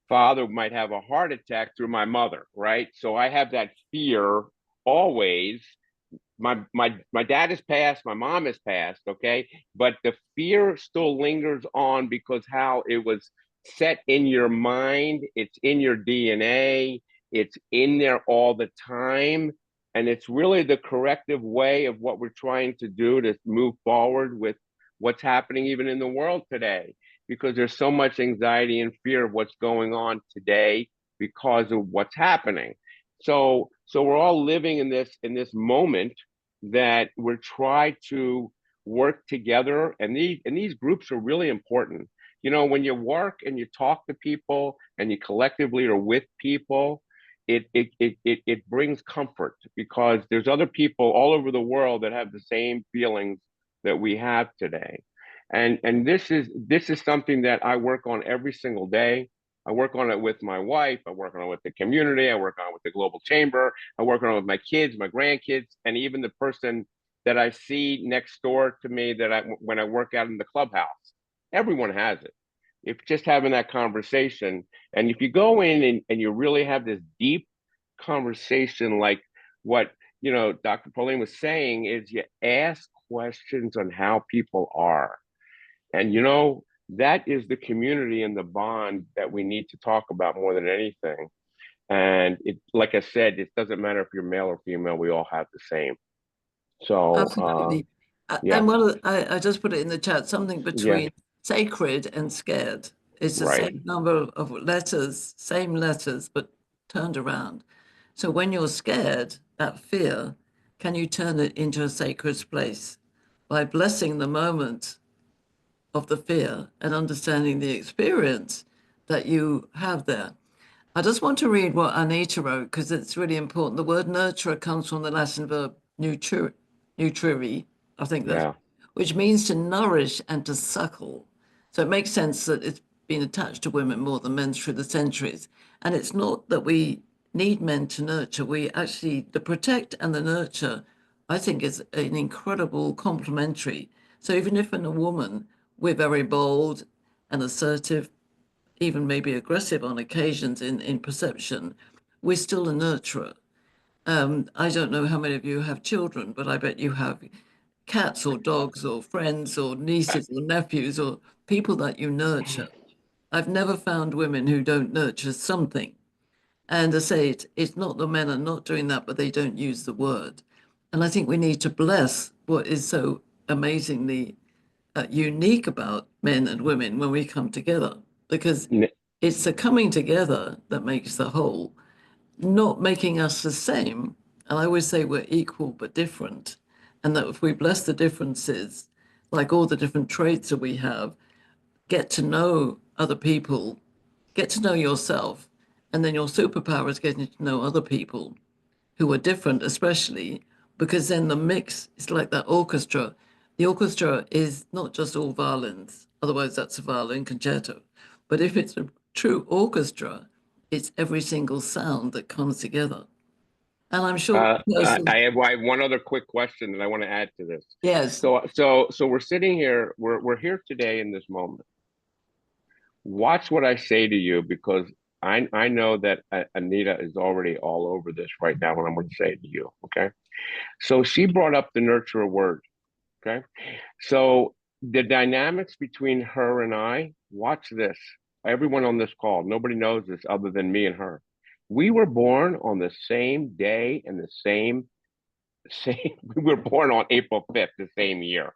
[SPEAKER 15] father might have a heart attack through my mother, right? So I have that fear always my dad has passed, my mom has passed, okay? But the fear still lingers on because how it was set in your mind, it's in your DNA, it's in there all the time. And it's really the corrective way of what we're trying to do to move forward with what's happening even in the world today, because there's so much anxiety and fear of what's going on today because of what's happening. So we're all living in this moment that we're trying to work together, and these groups are really important. You know, when you work and you talk to people and you collectively are with people, it brings comfort because there's other people all over the world that have the same feelings that we have today. And this is something that I work on every single day. I work on it with my wife. I work on it with the community. I work on it with the Global Chamber. I work on it with my kids, my grandkids, and even the person that I see next door to me when I work out in the clubhouse. Everyone has it. If just having that conversation, and if you go in and you really have this deep conversation, like what Dr. Pauline was saying, is you ask questions on how people are. And that is the community and the bond that we need to talk about more than anything. And like I said, it doesn't matter if you're male or female, we all have the same. So
[SPEAKER 1] Absolutely.
[SPEAKER 15] yeah,
[SPEAKER 1] And I just put it in the chat, something
[SPEAKER 15] yeah,
[SPEAKER 1] between sacred and scared. It's the
[SPEAKER 15] right.
[SPEAKER 1] same number of letters, same letters, but turned around. So when you're scared, that fear, can you turn it into a sacred place by blessing the moment of the fear and understanding the experience that you have there? I just want to read what Anita wrote because it's really important. The word nurturer comes from the Latin verb nutriri, I think that's,
[SPEAKER 15] Yeah.
[SPEAKER 1] which means to nourish and to suckle. So it makes sense that it's been attached to women more than men through the centuries. And it's not that we need men to nurture. We actually, the protect and the nurture, I think, is an incredible complementary. So even if in a woman, we're very bold and assertive, even maybe aggressive on occasions in perception, we're still a nurturer. I don't know how many of you have children, but I bet you have cats or dogs or friends or nieces or nephews or people that you nurture. I've never found women who don't nurture something. And I say it's not the men are not doing that, but they don't use the word. And I think we need to bless what is so amazingly unique about men and women when we come together, because it's the coming together that makes the whole, not making us the same. And I always say we're equal but different. And that if we bless the differences, like all the different traits that we have, get to know other people, get to know yourself, and then your superpower is getting to know other people who are different, especially because then the mix is like that orchestra. The orchestra is not just all violins, otherwise that's a violin concerto. But if it's a true orchestra, it's every single sound that comes together. And I'm sure
[SPEAKER 15] I have one other quick question that I want to add to this.
[SPEAKER 1] yes.
[SPEAKER 15] So we're sitting here, we're here today in this moment. Watch what I say to you, because I know that Anita is already all over this right now when I'm going to say it to you. Okay. So she brought up the nurturer word. Okay. So the dynamics between her and I, watch this. Everyone on this call, nobody knows this other than me and her. We were born on the same day and the same, we were born on April 5th, the same year.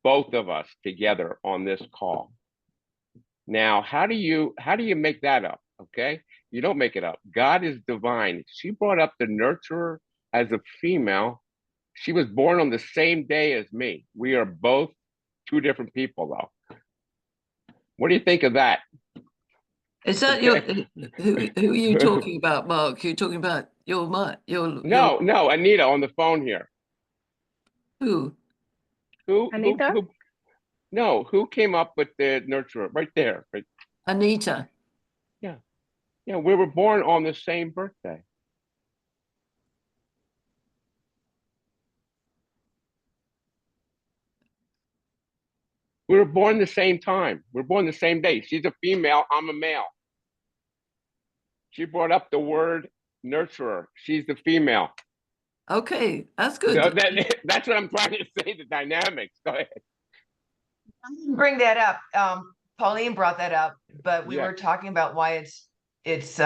[SPEAKER 15] Both of us together on this call. Now, how do you make that up? Okay. You don't make it up. God is divine. She brought up the nurturer as a female. She was born on the same day as me. We are both two different people, though. What do you think of that?
[SPEAKER 1] Is that your who are you talking about, Mark? You're talking about your
[SPEAKER 15] No, Anita on the phone here.
[SPEAKER 1] Who?
[SPEAKER 13] Anita?
[SPEAKER 15] Who came up with the nurturer? Right there. Right.
[SPEAKER 1] Anita.
[SPEAKER 15] Yeah. Yeah, we were born on the same birthday. We were born the same time. We were born the same day. She's a female, I'm a male. She brought up the word nurturer. She's the female.
[SPEAKER 1] Okay, that's
[SPEAKER 15] So
[SPEAKER 1] good.
[SPEAKER 15] that's what I'm trying to say, the dynamics. Go ahead.
[SPEAKER 2] Bring that up. Pauline brought that up, but we
[SPEAKER 15] Yeah.
[SPEAKER 2] were talking about why it's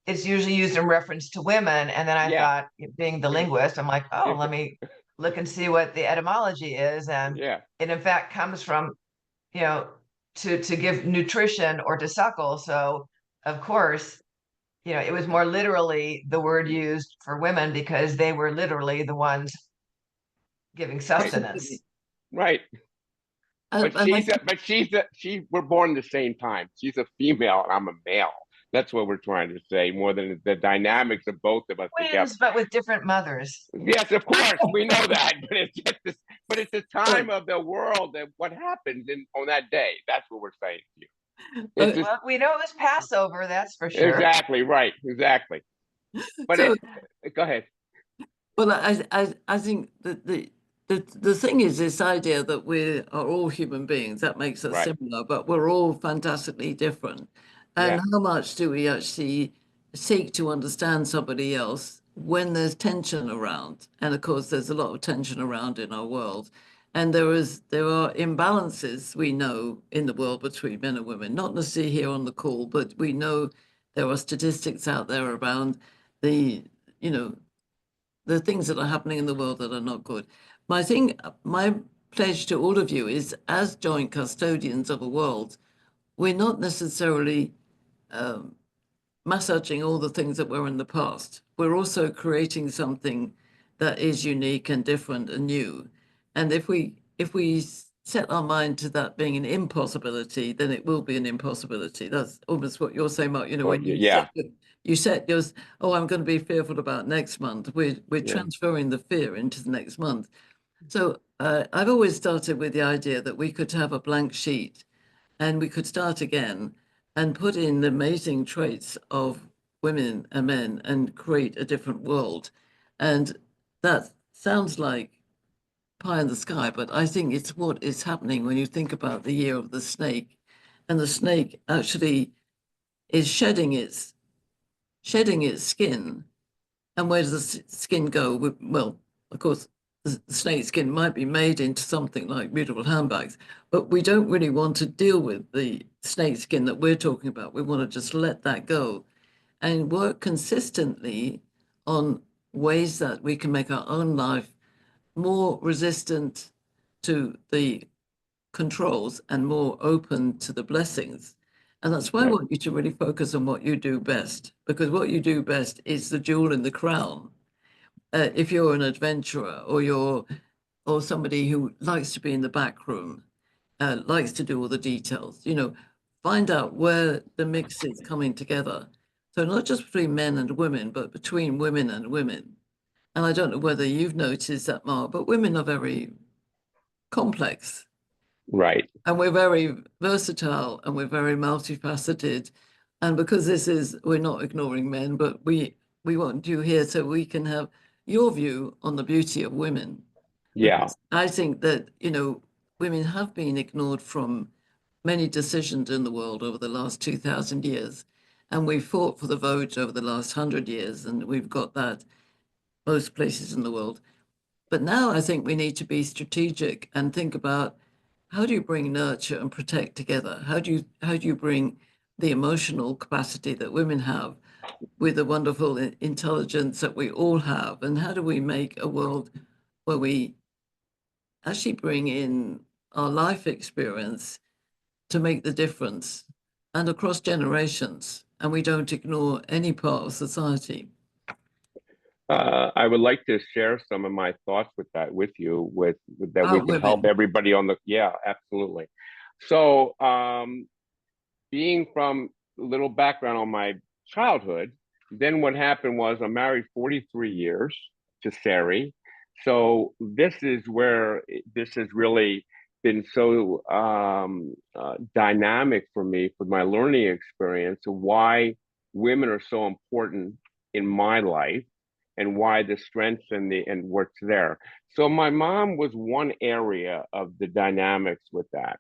[SPEAKER 2] usually used in reference to women. And then I
[SPEAKER 15] Yeah.
[SPEAKER 2] thought, being the linguist, I'm like, oh, let me look and see what the etymology is. And
[SPEAKER 15] Yeah.
[SPEAKER 2] it in fact comes from, to give nutrition or to suckle. So of course, it was more literally the word used for women because they were literally the ones giving sustenance.
[SPEAKER 15] Right. But we're born the same time. She's a female and I'm a male. That's what we're trying to say, more than the dynamics of both of us together.
[SPEAKER 2] Twins, but with different mothers.
[SPEAKER 15] Yes, of course, we know that, but it's just this, but it's the time of the world and what happens on that day. That's what we're saying to you. It's just,
[SPEAKER 2] Well, we know it was Passover, that's for sure.
[SPEAKER 15] exactly right, exactly. But
[SPEAKER 1] So,
[SPEAKER 15] go ahead.
[SPEAKER 1] well, I think that the thing is this idea that we are all human beings, that makes us
[SPEAKER 15] Right.
[SPEAKER 1] similar, but we're all fantastically different. And
[SPEAKER 15] Yeah.
[SPEAKER 1] how much do we actually seek to understand somebody else when there's tension around? And of course, there's a lot of tension around in our world. And there are imbalances we know in the world between men and women, not necessarily here on the call, but we know there are statistics out there around the, you know, the things that are happening in the world that are not good. My pledge to all of you is, as joint custodians of a world, we're not necessarily massaging all the things that were in the past. We're also creating something that is unique and different and new. And if we set our mind to that being an impossibility, then it will be an impossibility. That's almost what you're saying, Mark.
[SPEAKER 15] Oh,
[SPEAKER 1] When
[SPEAKER 15] yeah.
[SPEAKER 1] you set yours, oh, I'm going to be fearful about next month. We're
[SPEAKER 15] Yeah.
[SPEAKER 1] transferring the fear into the next month. So I've always started with the idea that we could have a blank sheet and we could start again and put in the amazing traits of women and men and create a different world. And that sounds like pie in the sky, but I think it's what is happening when you think about the year of the snake. And the snake actually is shedding its skin. And where does the skin go? Well, of course, the snake skin might be made into something like beautiful handbags, but we don't really want to deal with the snake skin that we're talking about. We want to just let that go and work consistently on ways that we can make our own life more resistant to the controls and more open to the blessings. And that's why I want you to really focus on what you do best, because what you do best is the jewel in the crown. If you're an adventurer or somebody who likes to be in the back room, likes to do all the details, find out where the mix is coming together. So not just between men and women, but between women and women. And I don't know whether you've noticed that, Mark, but women are very complex.
[SPEAKER 15] Right.
[SPEAKER 1] And we're very versatile and we're very multifaceted. And because we're not ignoring men, but we want you here so we can have your view on the beauty of women.
[SPEAKER 15] Yeah.
[SPEAKER 1] Because I think that, women have been ignored from many decisions in the world over the last 2,000 years. And we fought for the vote over the last 100 years, and we've got that most places in the world. But now I think we need to be strategic and think about, how do you bring nurture and protect together? How do you bring the emotional capacity that women have with the wonderful intelligence that we all have? And how do we make a world where we actually bring in our life experience to make the difference and across generations, and we don't ignore any part of society?
[SPEAKER 15] I would like to share some of my thoughts with you, with that we can help
[SPEAKER 1] Women.
[SPEAKER 15] everybody yeah, absolutely. So, being from a little background on my childhood, then what happened was I'm married 43 years to Sari. So this is where this has really been so dynamic for me, for my learning experience, of why women are so important in my life and why the strengths and what's there. So my mom was one area of the dynamics with that,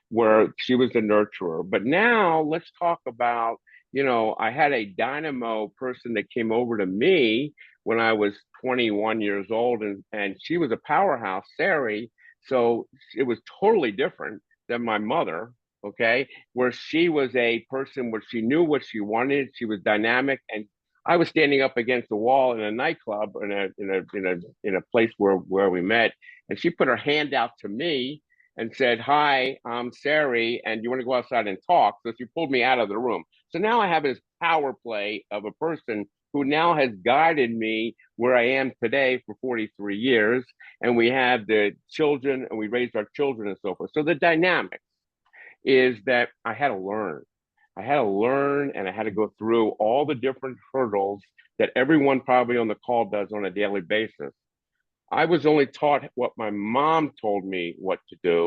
[SPEAKER 15] where she was the nurturer. But now let's talk about, I had a dynamo person that came over to me when I was 21 years old, and she was a powerhouse, Sari. So it was totally different than my mother, okay, where she was a person where she knew what she wanted, she was dynamic, and I was standing up against the wall in a nightclub in a place where we met, and she put her hand out to me and said, "Hi, I'm Sari, and you want to go outside and talk?" So she pulled me out of the room. So now I have this power play of a person who now has guided me where I am today for 43 years. And we have the children and we raised our children and so forth. So the dynamic is that I had to learn. I had to learn and I had to go through all the different hurdles that everyone probably on the call does on a daily basis. I was only taught what my mom told me what to do,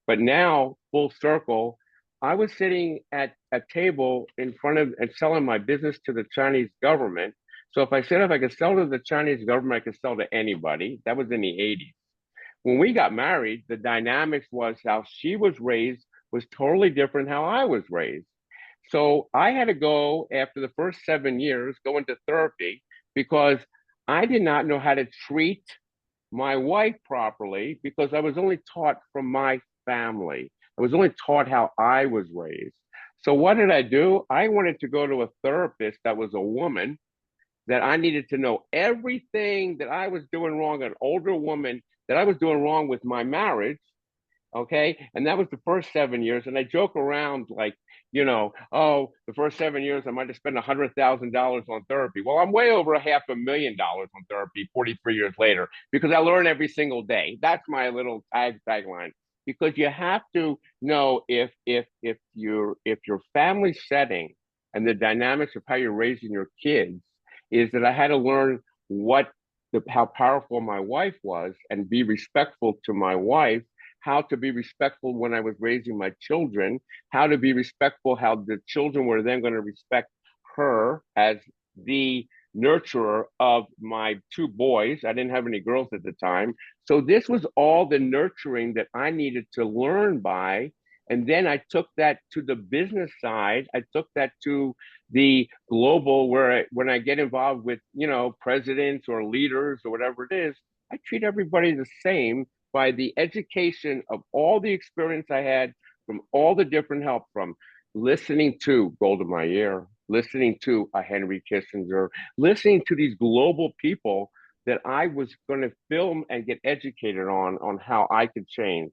[SPEAKER 15] but now, full circle, I was sitting at a table in front of and selling my business to the Chinese government. So if I said if I could sell to the Chinese government, I could sell to anybody. That was in the 80s. When we got married, the dynamics was how she was raised was totally different how I was raised. So I had to go after the first 7 years, go into therapy because I did not know how to treat my wife properly because I was only taught from my family. I was only taught how I was raised. So what did I do? I wanted to go to a therapist that was a woman, that I needed to know everything that I was doing wrong, an older woman that I was doing wrong with my marriage. Okay. And that was the first 7 years. And I joke around like, oh, the first 7 years, I might have spent $100,000 on therapy. Well, I'm way over $500,000 on therapy 43 years later because I learn every single day. That's my little tagline. Because you have to know if your family setting and the dynamics of how you're raising your kids is that I had to learn how powerful my wife was and be respectful to my wife, how to be respectful when I was raising my children, how to be respectful, how the children were then going to respect her as the nurturer of my two boys. I didn't have any girls at the time. So this was all the nurturing that I needed to learn by. And then I took that to the business side. I took that to the global where when I get involved with, presidents or leaders or whatever it is, I treat everybody the same by the education of all the experience I had from all the different help from listening to Golda Meir, listening to a Henry Kissinger, listening to these global people that I was going to film and get educated on how I could change.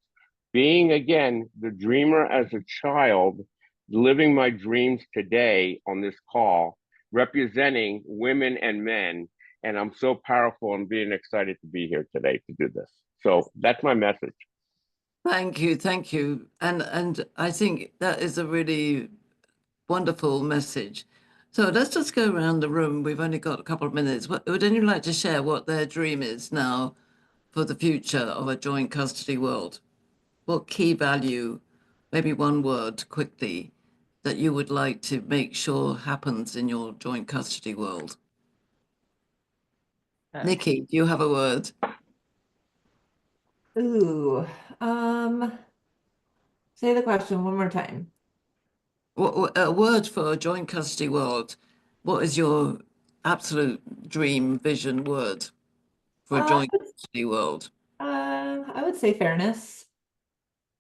[SPEAKER 15] Being again the dreamer as a child, living my dreams today on this call, representing women and men. And I'm so powerful and being excited to be here today to do this. So that's my message.
[SPEAKER 1] Thank you, thank you. And I think that is a really wonderful message. So let's just go around the room. We've only got a couple of minutes. Would anyone like to share what their dream is now for the future of a joint custody world? What key value, maybe one word quickly, that you would like to make sure happens in your joint custody world? Nikki, do you have a word?
[SPEAKER 5] Ooh, say the question one more time.
[SPEAKER 1] A word for a joint custody world. What is your absolute dream vision word for a joint custody world?
[SPEAKER 5] I would say fairness.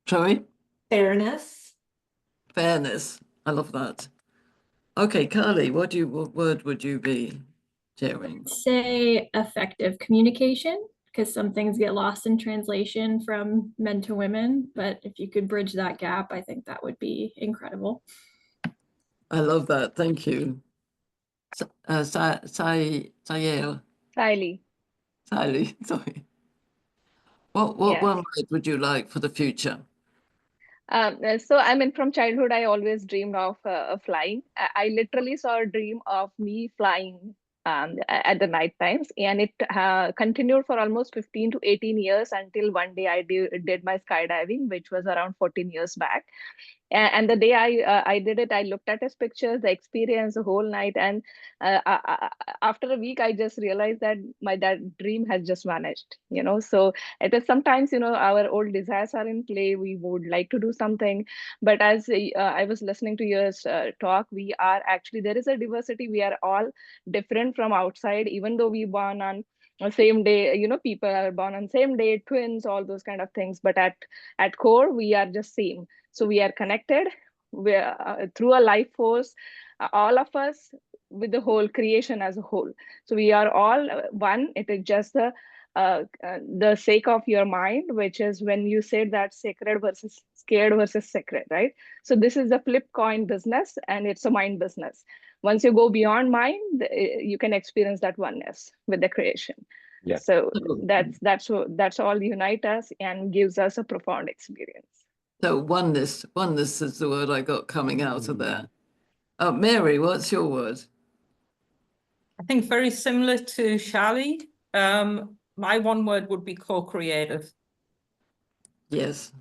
[SPEAKER 1] Sorry?
[SPEAKER 5] Fairness.
[SPEAKER 1] Fairness. I love that. Okay, Carly, what word would you be sharing?
[SPEAKER 3] Say effective communication, because some things get lost in translation from men to women. But if you could bridge that gap, I think that would be incredible.
[SPEAKER 1] I love that. Thank you. Sayel.
[SPEAKER 13] Riley.
[SPEAKER 1] Sally, sorry. What
[SPEAKER 13] Yeah.
[SPEAKER 1] one word would you like for the future?
[SPEAKER 13] So I mean, from childhood, I always dreamed of flying. I literally saw a dream of me flying at the night times, and it continued for almost 15 to 18 years until one day I did my skydiving, which was around 14 years back. And the day I did it, I looked at his pictures, the experience, the whole night, and after a week, I just realized that that dream has just vanished. So it is sometimes, our old desires are in play. We would like to do something, but as I was listening to your talk, we are actually, there is a diversity. We are all different from outside, even though we born on the same day. People are born on same day, twins, all those kind of things, but at core, we are just same. So we are connected, through a life force, all of us, with the whole creation as a whole. So we are all one. It is just the sake of your mind, which is when you said that sacred versus scared versus sacred, right? So this is a flip coin business, and it's a mind business. Once you go beyond mind, you can experience that oneness with the creation.
[SPEAKER 15] Yes.
[SPEAKER 13] So that's all unite us and gives us a profound experience.
[SPEAKER 1] So oneness is the word I got coming out of there. Mary, what's your word?
[SPEAKER 10] I think very similar to Shali. My one word would be co-creative.
[SPEAKER 1] Yes.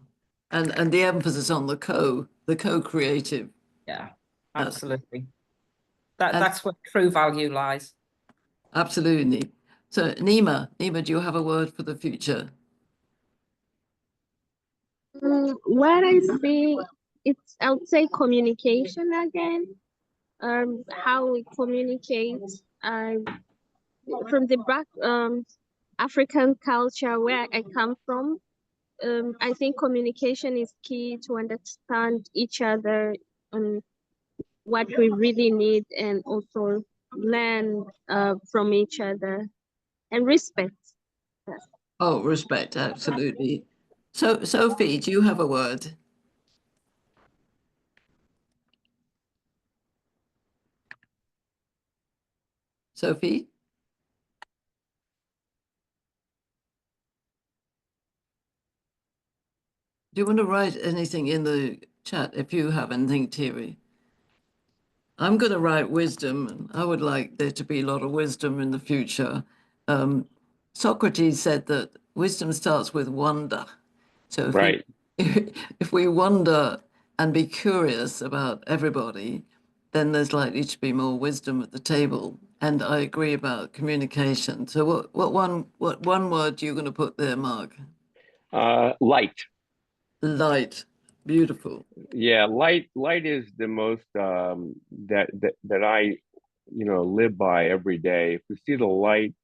[SPEAKER 1] And the emphasis on the co-creative.
[SPEAKER 10] Yeah, absolutely. That's where true value lies.
[SPEAKER 1] Absolutely. So Nima, do you have a word for the future?
[SPEAKER 9] What I see, I would say communication again. How we communicate. From the African culture where I come from, I think communication is key to understand each other and what we really need, and also learn from each other, and respect. Yes.
[SPEAKER 1] Oh, respect, absolutely. So Sophie, do you have a word? Sophie? Do you want to write anything in the chat if you have anything, Thierry? I'm going to write wisdom. I would like there to be a lot of wisdom in the future. Socrates said that wisdom starts with wonder. So if we wonder and be curious about everybody, then there's likely to be more wisdom at the table. And I agree about communication. So what one word are you going to put there, Marc?
[SPEAKER 15] Light.
[SPEAKER 1] Light. Beautiful.
[SPEAKER 15] Yeah, light is the most that I live by every day. If we see the light,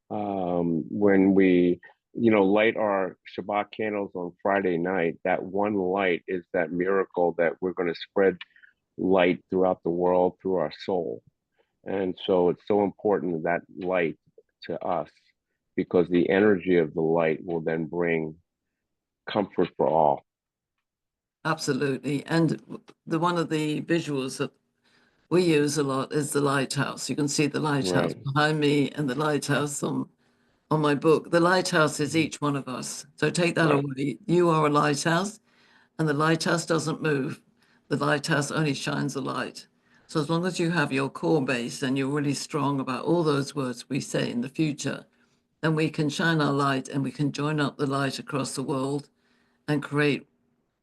[SPEAKER 15] when we light our Shabbat candles on Friday night, that one light is that miracle that we're going to spread light throughout the world through our soul. And so it's so important that light to us, because the energy of the light will then bring comfort for all.
[SPEAKER 1] Absolutely. And one of the visuals that we use a lot is the lighthouse. You can see the lighthouse behind me and the lighthouse on my book. The lighthouse is each one of us. So take that away. You are a lighthouse, and the lighthouse doesn't move. The lighthouse only shines a light. So as long as you have your core base and you're really strong about all those words we say in the future, then we can shine our light and we can join up the light across the world and create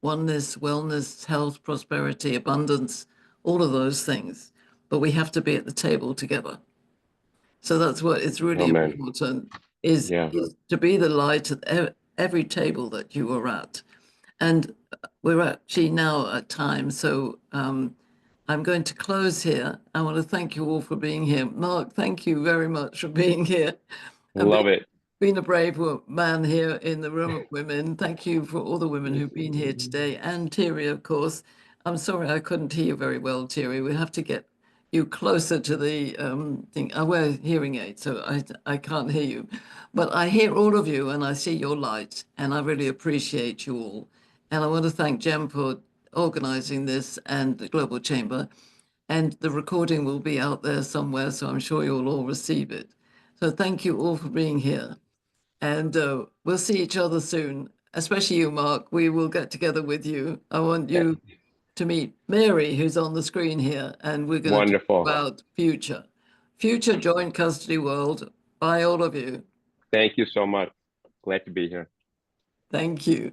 [SPEAKER 1] oneness, wellness, health, prosperity, abundance, all of those things. But we have to be at the table together. So that's what it's really important is to be the light at every table that you are at. And we're actually now at time. So I'm going to close here. I want to thank you all for being here. Marc, thank you very much for being here.
[SPEAKER 15] Love it.
[SPEAKER 1] Being a brave man here in the room of women. Thank you for all the women who've been here today. And Thierry, of course. I'm sorry I couldn't hear you very well, Thierry. We have to get you closer to the thing. I wear hearing aids, so I can't hear you. But I hear all of you and I see your light, and I really appreciate you all. And I want to thank Jem for organizing this and the Global Chamber. And the recording will be out there somewhere, so I'm sure you'll all receive it. So thank you all for being here. And we'll see each other soon, especially you, Marc. We will get together with you. I want you to meet Mary, who's on the screen here, and we're going to talk about future joint custody world. Bye, all of you.
[SPEAKER 15] Thank you so much. Glad to be here.
[SPEAKER 1] Thank you.